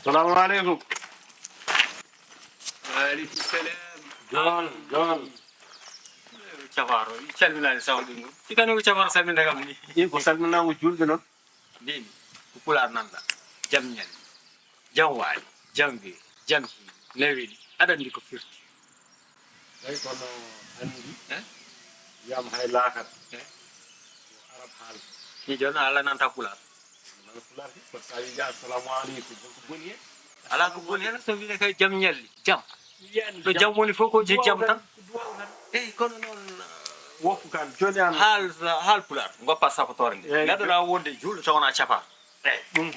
Assalamu alaikum. Waaleykum salam. Jool. Cafaro calminaani sawɗingo cikani ko cafaro salminde kam ni Ko salminaango julɓe noon. mbimi ko Pulaar nanɗa jam ñalli jam waali jam weeli jam hiiri neweli aɗa anndi ko firti Tawi kono anndi wiyama hay laakar ko arab haala. ni jooni Allah nanta Pulaar Nana Pulaar de kono so a wii assalamu aleykum ko boni hen. alaa ko boni hen so wiide kay jam ñalli jam Wiyani to jam woni fof ko je jam tan eyi kono noon woppu kan joni an haal Pulaar goppa sapotore nde neɗɗoɗa wonde juulɗo tawna capa eyi ɗum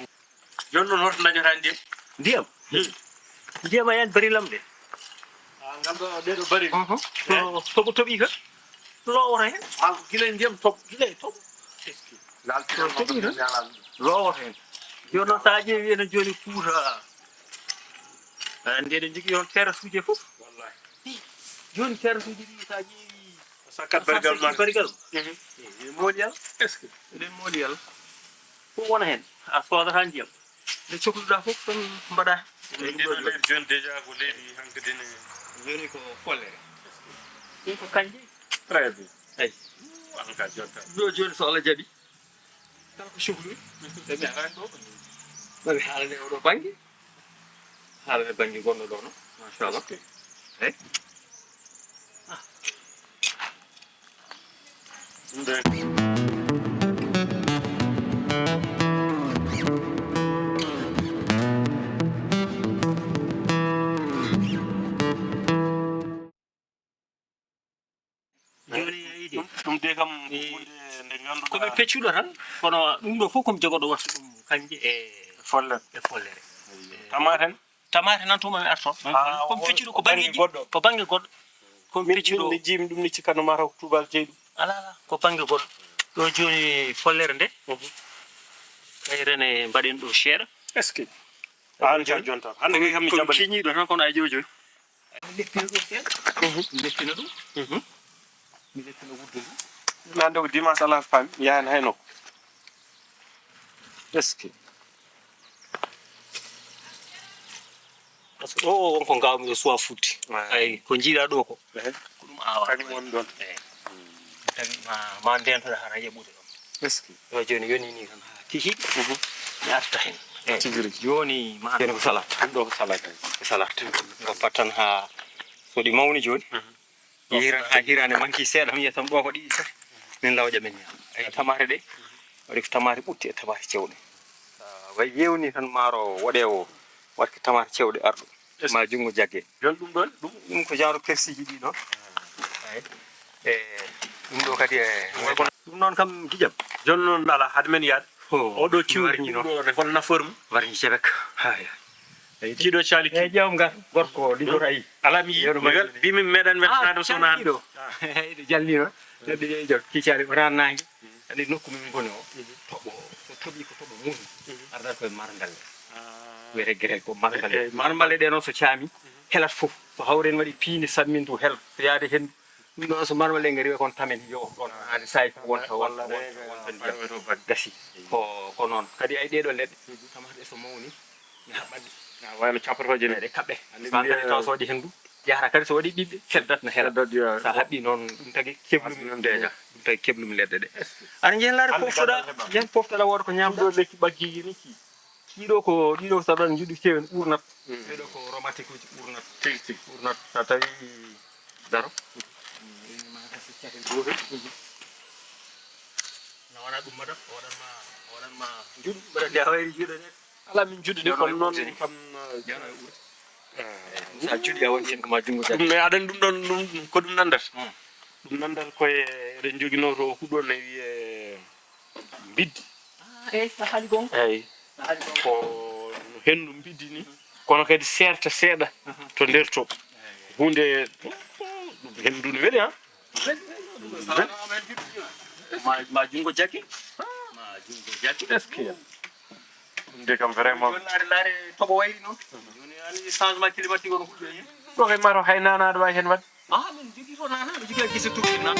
joni noon hoto dañata ndiyam. ndiyam a yani barilam de ngam ɗo ɗeɗo bari toɓo toɓi ka lowota hen an ko gila ndiyam gila e toɓo lowota hen joni noon sa ƴeewi enen joni Fuuta andi eɗen jogui on terrasse uji e fof wallahi joni terrasse uji ɗi sa ƴeewi sakkat barigal ma barigal eɗen mooli Allah est ce que eɗen mooli Allah fof wona hen a sodata ndiyam nde cohluɗa fof ɗon mbaɗa leydi joni déjà ko leydi hankkadi ne joni ko follere ɗin ko kanƴe très bien eyi an ka jonta ɗo joni so Allah jaaɓi kala ko cohluɗi ɓe arani ɗo ɓe haalane oɗo banggue haalane banggue gonɗo ɗo noon machallah eyi ɗum de joni yiɗi ɗum de kam hunde nde koɓe ganduɗa peccuɗo tan kono ɗum ɗo fof komi jogoɗo watta ɗum kanƴe e follere tamaten tamate nan tuma mi arto komi peccuɗo ko banggueji goɗɗo ko banggue goɗɗo komi peccuɗo mi jimi ɗum ni cikkanno mataw ko tubal jeyɗum ala ko banggue goɗɗo ɗo joni follere nde kayrene mbaɗen ɗo seeɗa est ce que an ja jonta hande kay kam mi komi jaɓani kiñiɗo tan kono ay joyi joyi mi leppina ɗum seeɗa mi leppina ɗum mi leppina wuddu ndu nande ko dimanche ala faami yahani hay nokko est ce que par ce que o wonko gawmi ɗo suwa futti ay ko jiiɗa ɗo ko ko ɗum awa kañum woni ɗon eyi tagi ma ndentoɗa hara yeɓude ɗon est ce que yo joni yoni ni tan ha kihiɗi mi arta hen eyi tigiri joni ma joni ko salat ɗum ɗo ko salade ko salat goppat tan ha so ɗi mawni joni yiran ha hirande manki seeɗa mi yiya tan ɗo ko ɗiɗi tati min lawƴa men ñaama eyi tamate ɗe waɗi ko tamate ɓutti e tamate cewɗe sa wayi yewni tan maaro waɗe o waɗi ko tamate cewɗe arɗo ma junngo jagge joni ɗum ɗon ɗum ko genre persiji ɗi ɗon eyi e ɗum ɗo kadi e ɗum noon kam gijam joni noon ala hade men yaade oɗo ciwri noon ɗo hol nafoore mum warñi cebek haya eyi tiiɗo caali eyi ƴewam ngal gorko liggoro ayi ala mi yi mbimi meeɗen weltanade so wonani ɗo eyi ɗo jalni noon neɗɗo ƴeewi jot kicari o rannangue andi nokku min goni o toɓo so toɓi ko toɓo muɗum ardata koye margalle wiyete guerel ko margalle margalle ɗe noon so caami helat fof so hawren waɗi piinde sammintu hel so yaade hen ɗum ɗon so margalle ngari wiya kon tamen yo ɗon hade sayi fof wonta wonta ndiyam gasi ko noon kadi ay ɗeɗo leɗɗe tamate so mawni mi haɓɓatɗe wayno capotoje ni ɗe kaɓɓe santani taw so waɗi hendu yahata kadi so waɗi ɓiɓɓe feddat no hela sa haɓɓi noon ɗum tagi keblum déjà ɗum tagi keblum leɗɗe ɗe aɗa jehlare poftoɗa yen poftoɗa woda ko ñamɗo lekki ɓaggiji ni kiiɗo ko ɗiɗo so ɗon jiɗi kewen ɓurnat ɓeɗo ko romatique uji ɓurnat tigi ɓurnat sa tawi daro na wona ɗum madam o waɗanma juɗu mbaɗa nde a wayri juuɗe ɗe ala min juɗe ɗe kono noon kam jano e ɓuuri sa juuɗi a woni hen koma junngo jaggi mais aɗani ɗum ɗon ɗum ko ɗum nandata ɗum nandata koye eɗen joguino to huɗo ne wiye biddi eyi a haali gonga eyyi ko hendu biddi ni kono kadi serta seeɗa to nder to hunde hendu ne weeli ha ma junngo jaggi ma junngo jaggi est ce que ɗum de kam vraiment joni laare toɓo wayri noon joni ani changement climatique ono huɗɗo hen ɗo kay mataw hay nanaɗo wawi hen wadde min jogui to nana mi jogui gese tukki nan